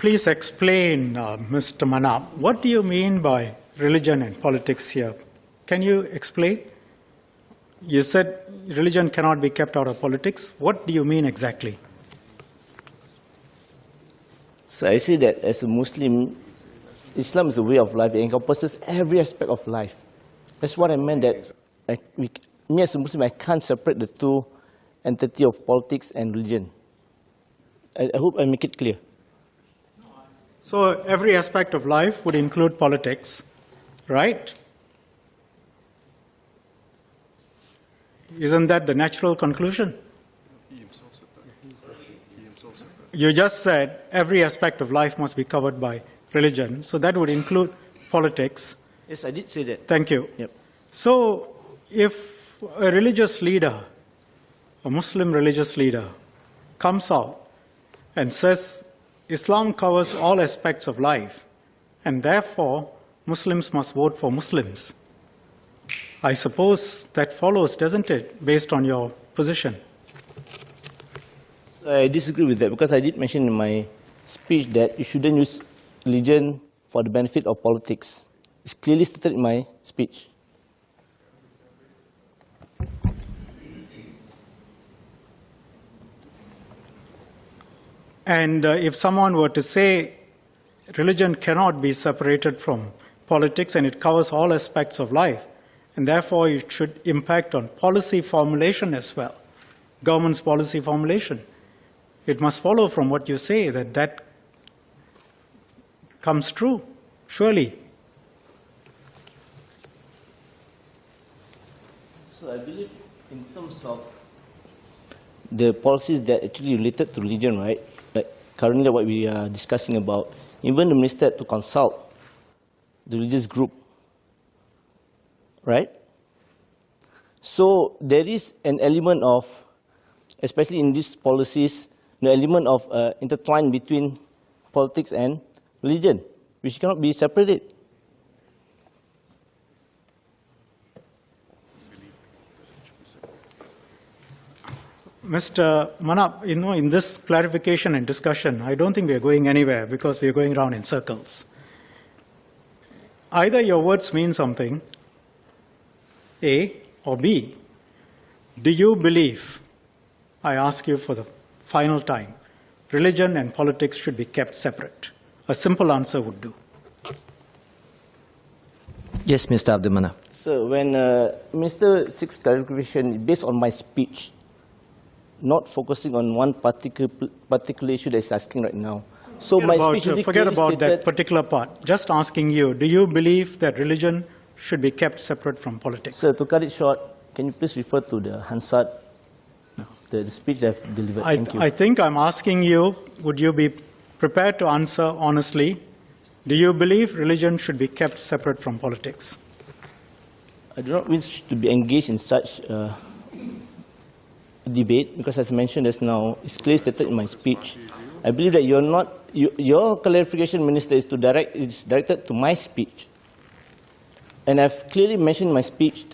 please explain, Mr. Manap, what do you mean by religion and politics here? Can you explain? You said religion cannot be kept out of politics. What do you mean exactly? So I say that as a Muslim, Islam is a way of life. It encompasses every aspect of life. That's what I meant, that me as a Muslim, I can't separate the two entities of politics and religion. I hope I make it clear. So every aspect of life would include politics, right? Isn't that the natural conclusion? You just said every aspect of life must be covered by religion, so that would include politics. Yes, I did say that. Thank you. Yep. So if a religious leader, a Muslim religious leader, comes out and says Islam covers all aspects of life, and therefore Muslims must vote for Muslims, I suppose that follows, doesn't it, based on your position? I disagree with that, because I did mention in my speech that you shouldn't use religion for the benefit of politics. It's clearly stated in my speech. And if someone were to say religion cannot be separated from politics and it covers all aspects of life, and therefore it should impact on policy formulation as well, government's policy formulation, it must follow from what you say that that comes true, surely. So I believe in terms of the policies that actually related to religion, right? Like currently what we are discussing about, even the minister had to consult the religious group, right? So there is an element of, especially in these policies, the element of intertwine between politics and religion, which cannot be separated. Mr. Manap, in this clarification and discussion, I don't think we are going anywhere because we are going around in circles. Either your words mean something, A, or B. Do you believe, I ask you for the final time, religion and politics should be kept separate? A simple answer would do. Yes, Mr. Abdul Manap. So when Minister seeks clarification based on my speech, not focusing on one particular issue that is asking right now. So forget about that particular part. Just asking you, do you believe that religion should be kept separate from politics? Sir, to cut it short, can you please refer to the Hansard, the speech that I've delivered? Thank you. I think I'm asking you, would you be prepared to answer honestly, do you believe religion should be kept separate from politics? I do not wish to be engaged in such debate, because as mentioned just now, it's clearly stated in my speech. I believe that you're not, your clarification, Minister, is directed to my speech. And I've clearly mentioned in my speech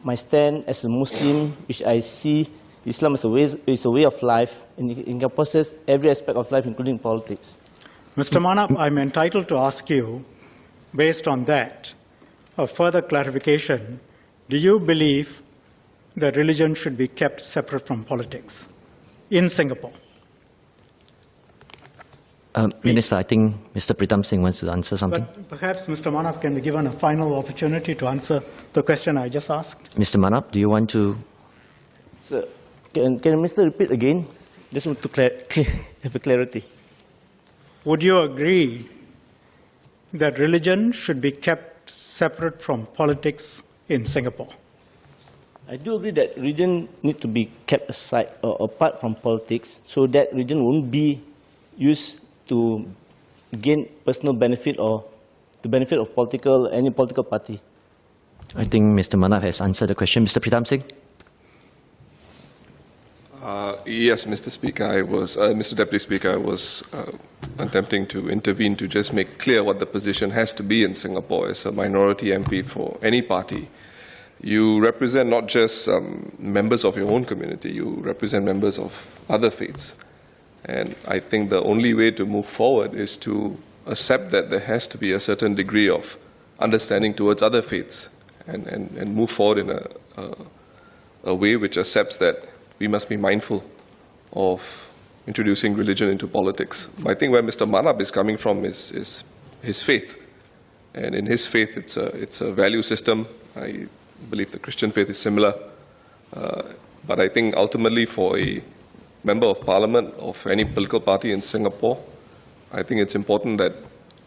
my stand as a Muslim, which I see Islam as a way of life, and it encompasses every aspect of life, including politics. Mr. Manap, I'm entitled to ask you, based on that, a further clarification. Do you believe that religion should be kept separate from politics in Singapore? Minister, I think Mr. Pritam Singh wants to answer something. But perhaps Mr. Manap can be given a final opportunity to answer the question I just asked. Mr. Manap, do you want to? Sir, can Mr. repeat again? Just want to have a clarity. Would you agree that religion should be kept separate from politics in Singapore? I do agree that religion needs to be kept aside or apart from politics, so that religion won't be used to gain personal benefit or the benefit of any political party. I think Mr. Manap has answered the question. Mr. Pritam Singh? Yes, Mr. Speaker, Mr. Deputy Speaker, I was attempting to intervene to just make clear what the position has to be in Singapore as a minority MP for any party. You represent not just members of your own community, you represent members of other faiths. And I think the only way to move forward is to accept that there has to be a certain degree of understanding towards other faiths and move forward in a way which accepts that we must be mindful of introducing religion into politics. I think where Mr. Manab is coming from is his faith. And in his faith, it's a value system. I believe the Christian faith is similar. But I think ultimately for a member of parliament of any political party in Singapore, I think it's important that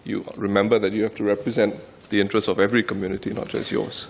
you remember that you have to represent the interests of every community, not just yours.